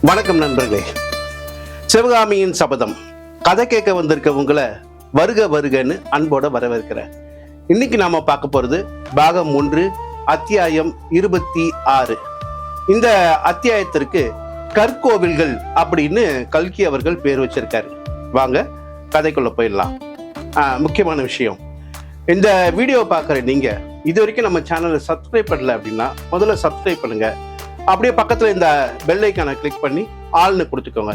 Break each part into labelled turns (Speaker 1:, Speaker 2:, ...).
Speaker 1: வணக்கம் நண்பர்களே. சிவகாமியின் சபதம் கதை கேட்க வந்திருக்க உங்களை வருக வருகன்னு அன்போட வரவேற்கிறேன். இன்னைக்கு நாம பார்க்க போறது பாகம் 1 அத்தியாயம் 26. இந்த அத்தியாயத்திற்கு கற்கோவில்கள் அப்படின்னு கல்கி அவர்கள் பேர் வச்சிருக்காரு. வாங்க கதைக்குள்ள போயிடலாம். முக்கியமான விஷயம், இந்த வீடியோ பார்க்குற நீங்க இது வரைக்கும் நம்ம சேனலை சப்ஸ்கிரைப் பண்ணல அப்படின்னா முதல்ல சப்ஸ்கிரைப் பண்ணுங்க. அப்படியே பக்கத்துல இந்த பெல் ஐக்கானை கிளிக் பண்ணி ஆல்னு கொடுத்துக்கோங்க.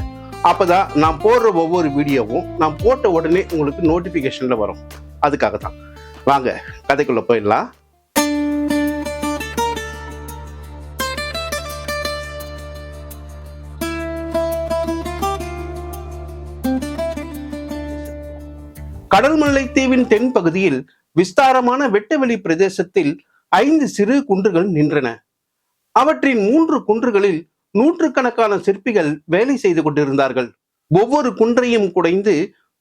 Speaker 1: அப்பதான் நான் போடுற ஒவ்வொரு வீடியோவும் நான் போட்ட உடனே உங்களுக்கு நோட்டிபிகேஷன்ல வரும். அதுக்காக தான். வாங்க கதைக்குள்ள போயிடலாம். கடல் முல்லைத்தீவின் தென் பகுதியில் விஸ்தாரமான வெட்டவெளி பிரதேசத்தில் 5 சிறு குன்றுகள் நின்றன. அவற்றின் 3 குன்றுகளில் நூற்றுக்கணக்கான சிற்பிகள் வேலை செய்து கொண்டிருந்தார்கள். ஒவ்வொரு குன்றையும் குடைந்து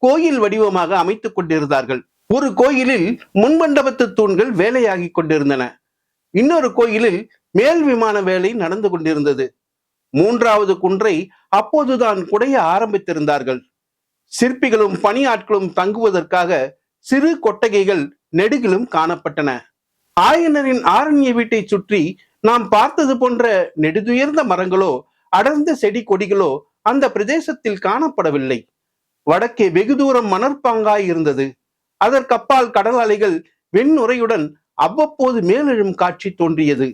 Speaker 1: கோயில் வடிவமாக அமைத்துக் கொண்டிருந்தார்கள். ஒரு கோயிலில் முன்மண்டபத்து தூண்கள் வேலையாகி கொண்டிருந்தன. இன்னொரு கோயிலில் மேல் விமான வேலை நடந்து கொண்டிருந்தது. 3வது குன்றை அப்போதுதான் குடைய ஆரம்பித்திருந்தார்கள். சிற்பிகளும் பணியாட்களும் தங்குவதற்காக சிறு கொட்டகைகள் நெடுகிலும் காணப்பட்டன. ஆயனரின் ஆரண்ய வீட்டை சுற்றி நாம் பார்த்தது போன்ற நெடுதுயர்ந்த மரங்களோ அடர்ந்த செடி கொடிகளோ அந்த பிரதேசத்தில் காணப்படவில்லை. வடக்கே வெகு தூரம் மணற்பாங்காய் இருந்தது. அதற்கப்பால் கடல் அலைகள் வெண்ணுரையுடன் அவ்வப்போது மேலெழும் காட்சி தோன்றியது.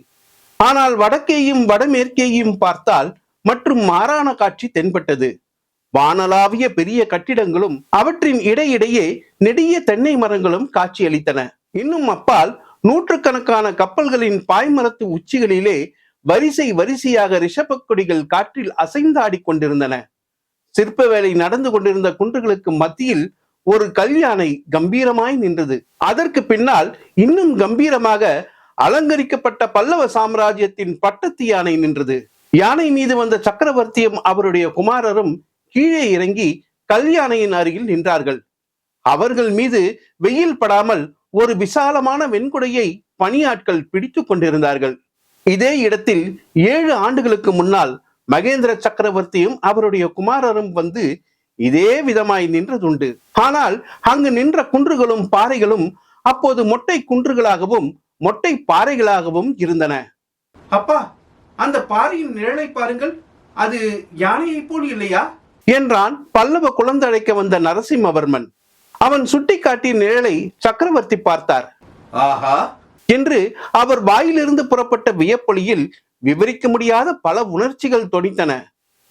Speaker 1: ஆனால் வடக்கேயும் வடமேற்கேயும் பார்த்தால் மற்றும் மாறான காட்சி தென்பட்டது. வானளாவிய பெரிய கட்டிடங்களும் அவற்றின் இடையிடையே நெடிய தென்னை மரங்களும் காட்சியளித்தன. இன்னும் அப்பால் நூற்றுக்கணக்கான கப்பல்களின் பாய்மரத்து உச்சிகளிலே வரிசை வரிசையாக ரிஷபக் கொடிகள் காற்றில் அசைந்தாடி கொண்டிருந்தன. சிற்ப வேலை நடந்து கொண்டிருந்த குன்றுகளுக்கு மத்தியில் ஒரு கல்யானை கம்பீரமாய் நின்றது. அதற்கு பின்னால் இன்னும் கம்பீரமாக அலங்கரிக்கப்பட்ட பல்லவ சாம்ராஜ்யத்தின் பட்டத்து யானை நின்றது. யானை மீது வந்த சக்கரவர்த்தியும் அவருடைய குமாரரும் கீழே இறங்கி கல்யானையின் அருகில் நின்றார்கள். அவர்கள் மீது வெயில் படாமல் ஒரு விசாலமான வெண்குடையை பணியாட்கள் பிடித்து கொண்டிருந்தார்கள். இதே இடத்தில் 7 ஆண்டுகளுக்கு முன்னால் மகேந்திர சக்கரவர்த்தியும் அவருடைய குமாரரும் வந்து இதே விதமாய் நின்றதுண்டு. ஆனால் அங்கு நின்ற குன்றுகளும் பாறைகளும் அப்போது மொட்டை குன்றுகளாகவும் மொட்டை பாறைகளாகவும் இருந்தன. அப்பா, அந்த பாறையின் நிழலை பாருங்கள், அது யானையை போல் இல்லையா என்றான் பல்லவ குழந்தழைக்க வந்த நரசிம்மவர்மன். அவன் சுட்டிக்காட்டிய நிழலை சக்கரவர்த்தி பார்த்தார். ஆஹா என்று அவர் வாயிலிருந்து புறப்பட்ட வியப்பொலியில் விவரிக்க முடியாத பல உணர்ச்சிகள் தொனித்தன.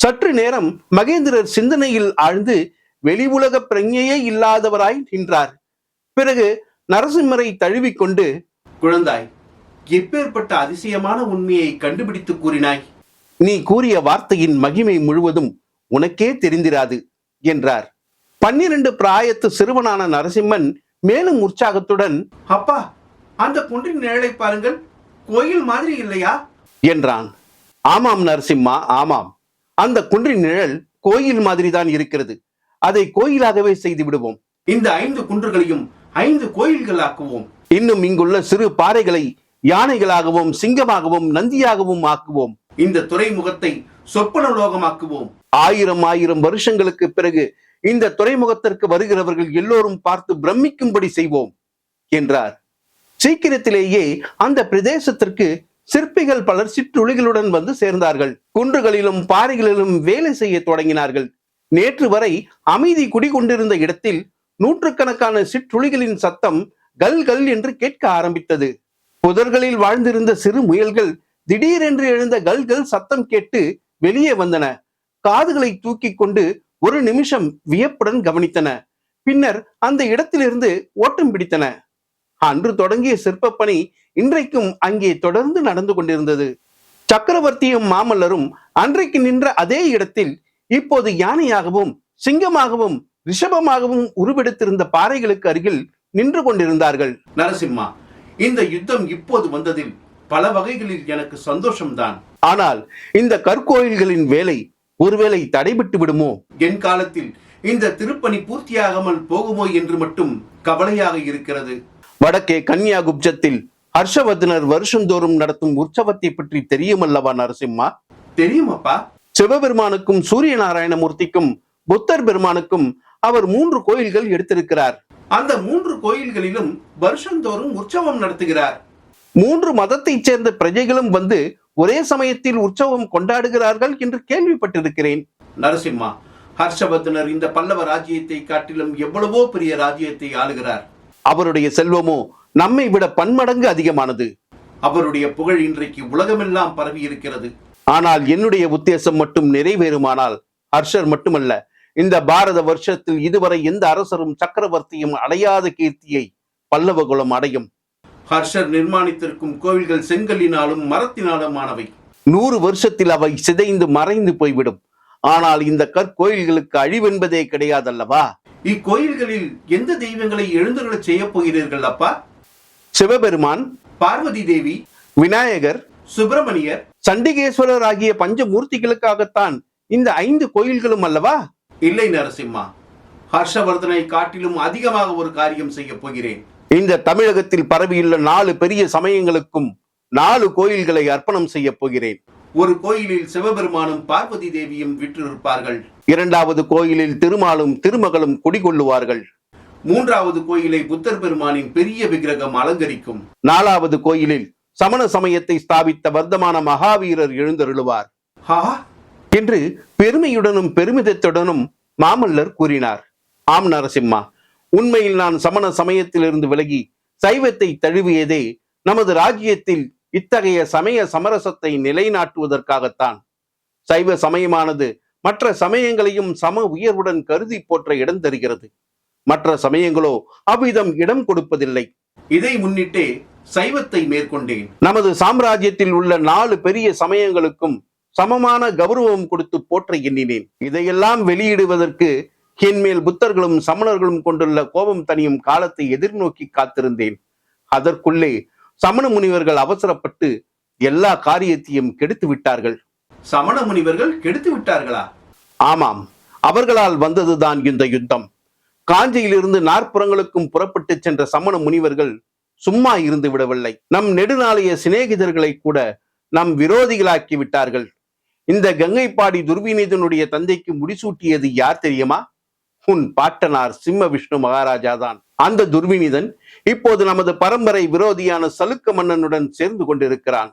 Speaker 1: சற்று நேரம் மகேந்திரர் சிந்தனையில் ஆழ்ந்து வெளி உலக பிரஞையே இல்லாதவராய் நின்றார். பிறகு நரசிம்மரை தழுவிக்கொண்டு, குழந்தாய், எப்பேற்பட்ட அதிசயமான உண்மையை கண்டுபிடித்து கூறினாய். நீ கூறிய வார்த்தையின் மகிமை முழுவதும் உனக்கே தெரிந்திராது என்றார். 12 பிராயத்து சிறுவனான நரசிம்மன் மேலும் உற்சாகத்துடன், அப்பா, அந்த குன்றின் நிழலை பாருங்கள், கோயில் மாதிரி இல்லையா என்றான். ஆமாம் நரசிம்மா, ஆமாம், அந்த குன்றின் நிழல் கோயில் மாதிரி தான் இருக்கிறது. அதை கோயிலாகவே செய்து விடுவோம். இந்த 5 குன்றுகளையும் 5 கோயில்கள் ஆக்குவோம். இன்னும் இங்குள்ள சிறு பாறைகளை யானைகளாகவும் சிங்கமாகவும் நந்தியாகவும் ஆக்குவோம். இந்த துறைமுகத்தை சொப்பனலோகமாக்குவோம். 1000 வருஷங்களுக்கு பிறகு இந்த துறைமுகத்திற்கு வருகிறவர்கள் எல்லோரும் பார்த்து பிரமிக்கும்படி செய்வோம் என்றார். சீக்கிரத்திலேயே அந்த பிரதேசத்திற்கு சிற்பிகள் பலர் சிற்றுளிகளுடன் வந்து சேர்ந்தார்கள். குன்றுகளிலும் பாறைகளிலும் வேலை செய்ய தொடங்கினார்கள். நேற்று வரை அமைதி குடிகொண்டிருந்த இடத்தில் நூற்றுக்கணக்கான சிற்றுளிகளின் சத்தம் கல் கல் என்று கேட்க ஆரம்பித்தது. புதர்களில் வாழ்ந்திருந்த சிறு முயல்கள் திடீரென்று எழுந்த கல்கள் சத்தம் கேட்டு வெளியே வந்தன. காதுகளை தூக்கி கொண்டு ஒரு நிமிஷம் வியப்புடன் கவனித்தன. பின்னர் அந்த இடத்திலிருந்து ஓட்டம் பிடித்தன. அன்று தொடங்கிய சிற்ப பணி இன்றைக்கும் அங்கே தொடர்ந்து நடந்து கொண்டிருந்தது. சக்கரவர்த்தியும் மாமல்லரும் அன்றைக்கு நின்ற அதே இடத்தில் இப்போது யானையாகவும் சிங்கமாகவும் ரிஷபமாகவும் உருவெடுத்திருந்த பாறைகளுக்கு அருகில் நின்று கொண்டிருந்தார்கள். நரசிம்மா, இந்த யுத்தம் இப்போது வந்ததில் பல வகைகளில் எனக்கு சந்தோஷம்தான். ஆனால் இந்த கற்கோயில்களின் வேலை ஒருவேளை தடைபட்டு விடுமோ? என் காலத்தில் இந்த திருப்பணி பூர்த்தியாகாமல் போகுமோ என்று மட்டும் கவலையாக இருக்கிறது. வடக்கே கன்னியாகுப்ஜத்தில் ஹர்ஷவர்தனர் வருஷந்தோறும் நடத்தும் உற்சவத்தை பற்றி தெரியுமல்லவா நரசிம்மா? தெரியும் அப்பா. சிவபெருமானுக்கும் சூரிய நாராயணமூர்த்திக்கும் புத்தர் பெருமானுக்கும் அவர் 3 கோயில்கள் எடுத்திருக்கிறார். அந்த 3 கோயில்களிலும் வருஷந்தோறும் உற்சவம் நடத்துகிறார். 3 மதத்தைச் சேர்ந்த பிரஜைகளும் வந்து ஒரே சமயத்தில் உற்சவம் கொண்டாடுகிறார்கள் என்று கேள்விப்பட்டிருக்கிறேன். நரசிம்மா, ஹர்ஷவர்தனர் இந்த பல்லவ ராஜ்யத்தை காட்டிலும் எவ்வளவோ பெரிய ராஜ்யத்தை ஆளுகிறார். அவருடைய செல்வமோ நம்மை விட பன்மடங்கு அதிகமானது. அவருடைய புகழ் இன்றைக்கு உலகமெல்லாம் பரவி இருக்கிறது. ஆனால் என்னுடைய உத்தேசம் மட்டும் நிறைவேறுமானால் ஹர்ஷர் மட்டுமல்ல, இந்த பாரத வருஷத்தில் இதுவரை எந்த அரசரும் சக்கரவர்த்தியும் அடையாத கீர்த்தியை பல்லவகுலம் அடையும். ஹர்ஷர் நிர்மாணித்திருக்கும் கோவில்கள் செங்கல்லினாலும் மரத்தினாலும் ஆனவை. 100 வருஷத்தில் அவை சிதைந்து மறைந்து போய்விடும். ஆனால் இந்த கற்கோயில்களுக்கு அழிவென்பதே கிடையாதல்லவா? இக்கோயில்களில் எந்த தெய்வங்களை எழுந்தருளச் செய்ய போகிறீர்கள் அப்பா? சிவபெருமான், பார்வதி தேவி, விநாயகர், சுப்பிரமணியர், சண்டிகேஸ்வரர் ஆகிய பஞ்சமூர்த்திகளுக்காகத்தான் இந்த 5 கோயில்களும் அல்லவா? இல்லை நரசிம்மா, ஹர்ஷவர்தனை காட்டிலும் அதிகமாக ஒரு காரியம் செய்ய போகிறேன். இந்த தமிழகத்தில் பரவியுள்ள 4 பெரிய சமயங்களுக்கும் 4 கோயில்களை அர்ப்பணம் செய்ய போகிறேன். ஒரு கோயிலில் சிவபெருமானும் பார்வதி தேவியும் விற்றிருப்பார்கள். 2வது கோயிலில் திருமாலும் திருமகளும் குடிகொள்ளுவார்கள். 3வது கோயிலை புத்தர் பெருமானின் பெரிய விக்கிரகம் அலங்கரிக்கும். 4வது கோயிலில் சமண சமயத்தை ஸ்தாபித்த வர்த்தமான மகாவீரர் எழுந்தருளுவார் என்று பெருமையுடனும் பெருமிதத்துடனும் மாமல்லர் கூறினார். ஆம் நரசிம்மா, உண்மையில் நான் சமண சமயத்திலிருந்து விலகி சைவத்தை தழுவியதே நமது ராஜ்யத்தில் இத்தகைய சமய சமரசத்தை நிலைநாட்டுவதற்காகத்தான். சைவ சமயமானது மற்ற சமயங்களையும் சம உயர்வுடன் கருதி போற்ற இடம் தருகிறது. மற்ற சமயங்களோ அவ்விதம் இடம் கொடுப்பதில்லை. இதை முன்னிட்டே சைவத்தை மேற்கொண்டேன். நமது சாம்ராஜ்யத்தில் உள்ள 4 பெரிய சமயங்களுக்கும் சமமான கௌரவம் கொடுத்து போற்ற எண்ணினேன். இதையெல்லாம் வெளியிடுவதற்கு என்மேல் புத்தர்களும் சமணர்களும் கொண்டுள்ள கோபம் தனியும் காலத்தை எதிர்நோக்கி காத்திருந்தேன். அதற்குள்ளே சமண முனிவர்கள் அவசரப்பட்டு எல்லா காரியத்தையும் கெடுத்து விட்டார்கள். சமண முனிவர்கள் கெடுத்து விட்டார்களா? ஆமாம், அவர்களால் வந்ததுதான் இந்த யுத்தம். காஞ்சியிலிருந்து நாற்புறங்களுக்கும் புறப்பட்டு சென்ற சமண முனிவர்கள் சும்மா இருந்து விடவில்லை. நம் நெடுநாளைய சிநேகிதர்களை கூட நம் விரோதிகளாக்கி விட்டார்கள். இந்த கங்கைப்பாடி துர்விநீதனுடைய தந்தைக்கு முடிசூட்டியது யார் தெரியுமா? உன் பாட்டனார் சிம்ம விஷ்ணு மகாராஜா தான். அந்த துர்விநீதன் இப்போது நமது பரம்பரை விரோதியான சலுக்க மன்னனுடன் சேர்ந்து கொண்டிருக்கிறான்.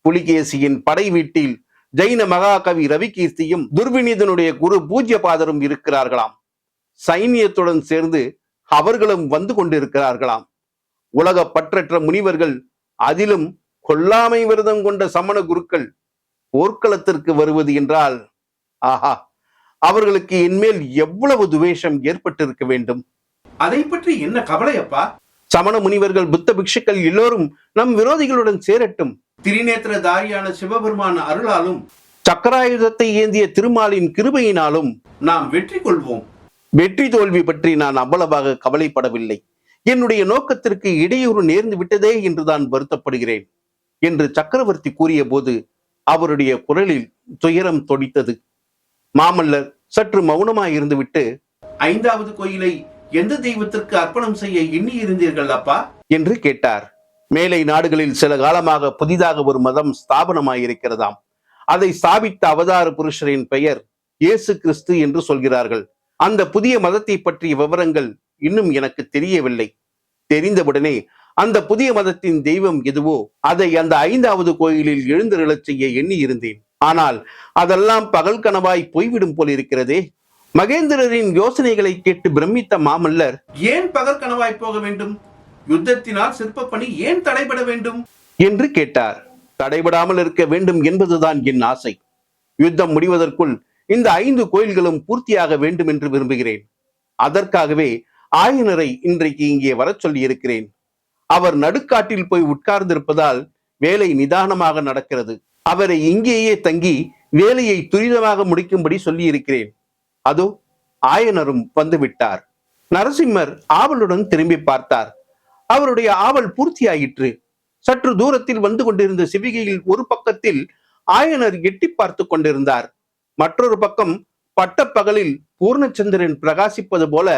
Speaker 1: புலிகேசியின் படை வீட்டில் ஜெயின மகாகவி ரவிகீர்த்தியும் துர்விநீதனுடைய குரு பூஜ்ய பாதரும் இருக்கிறார்களாம். சைனியத்துடன் சேர்ந்து அவர்களும் வந்து கொண்டிருக்கிறார்களாம். உலக பற்றற்ற முனிவர்கள், அதிலும் கொல்லாமை விரதம் கொண்ட சமண குருக்கள் போர்க்களத்திற்கு வருவது என்றால், ஆஹா, அவர்களுக்கு என்மேல் எவ்வளவு துவேஷம் ஏற்பட்டிருக்க வேண்டும். அதை பற்றி என்ன கவலையப்பா? சமண முனிவர்கள், புத்த பிக்ஷுக்கள் எல்லோரும் நம் விரோதிகளுடன் சேரட்டும். திரிநேத்திரதாரியான சிவபெருமான அருளாலும் சக்கராயுதத்தை ஏந்திய திருமாலின் கிருபையினாலும் நாம் வெற்றி கொள்வோம். வெற்றி தோல்வி பற்றி நான் அவ்வளவாக கவலைப்படவில்லை. என்னுடைய நோக்கத்திற்கு இடையூறு நேர்ந்து விட்டதே என்றுதான் வருத்தப்படுகிறேன் என்று சக்கரவர்த்தி கூறிய போது அவருடைய குரலில் துயரம் தொடித்தது. மாமல்லர் சற்று மௌனமாயிருந்து விட்டு, 5வது கோயிலை எந்த தெய்வத்திற்கு அர்ப்பணம் செய்ய எண்ணி இருந்தீர்கள் அப்பா என்று கேட்டார். மேலை நாடுகளில் சில காலமாக புதிதாக ஒரு மதம் ஸ்தாபனமாயிருக்கிறதாம். அதை ஸ்தாபித்த அவதார புருஷரின் பெயர் இயேசு கிறிஸ்து என்று சொல்கிறார்கள். அந்த புதிய மதத்தை பற்றிய விவரங்கள் இன்னும் எனக்கு தெரியவில்லை. தெரிந்தவுடனே அந்த புதிய மதத்தின் தெய்வம் எதுவோ அதை அந்த 5வது கோயிலில் எழுந்தருளச் செய்ய எண்ணி இருந்தேன். ஆனால் அதெல்லாம் பகல் கனவாய் போய்விடும் போல் இருக்கிறதே. மகேந்திரரின் யோசனைகளை கேட்டு பிரமித்த மாமல்லர், ஏன் பகல் கனவாய் போக வேண்டும்? யுத்தத்தினால் சிற்ப பணி ஏன் தடைபட வேண்டும் என்று கேட்டார். தடைபடாமல் இருக்க வேண்டும் என்பதுதான் என் ஆசை. யுத்தம் முடிவதற்குள் இந்த 5 கோயில்களும் பூர்த்தியாக வேண்டும் என்று விரும்புகிறேன். அதற்காகவே ஆயனரை இன்றைக்கு இங்கே வரச் சொல்லி இருக்கிறேன். அவர் நடுக்காட்டில் போய் உட்கார்ந்திருப்பதால் வேலை நிதானமாக நடக்கிறது. அவரை இங்கேயே தங்கி வேலையை துரிதமாக முடிக்கும்படி சொல்லி இருக்கிறேன். அதோ ஆயனரும் வந்துவிட்டார். நரசிம்மர் ஆவலுடன் திரும்பி பார்த்தார். அவருடைய ஆவல் பூர்த்தியாயிற்று. சற்று தூரத்தில் வந்து கொண்டிருந்த சிவிகையில் ஒரு பக்கத்தில் ஆயனர் எட்டி பார்த்து கொண்டிருந்தார். மற்றொரு பக்கம் பட்டப்பகலில் பூர்ணச்சந்திரன் பிரகாசிப்பது போல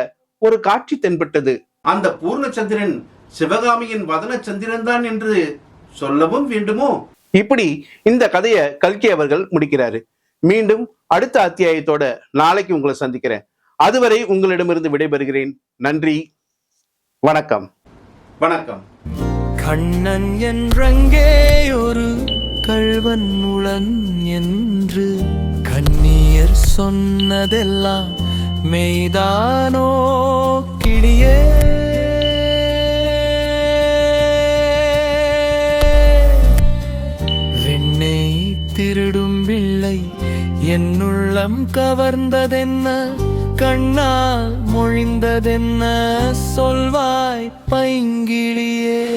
Speaker 1: ஒரு காட்சி தென்பட்டது. அந்த பூர்ணச்சந்திரன் சிவகாமியின் வதன சந்திரன் தான் என்று சொல்லவும் வேண்டுமோ? இப்படி இந்த கதையை கல்கி அவர்கள் முடிக்கிறாரு. மீண்டும் அடுத்த அத்தியாயத்தோட நாளைக்கு உங்களை சந்திக்கிறேன். அதுவரை உங்களிடமிருந்து விடைபெறுகிறேன். நன்றி, வணக்கம். வணக்கம்.
Speaker 2: கண்ணன் என்றங்கே ஒரு கள்வன் உளன் என்று கண்ணியர் சொன்னதெல்லாம் மெய்தானோ கிளியே? வெண்ணை திருடும் பிள்ளை என்னுள்ளம் கவர்ந்ததென்ன, கண்ணால் மொழிந்ததென்ன, சொல்வாய் பைங்கிளியே?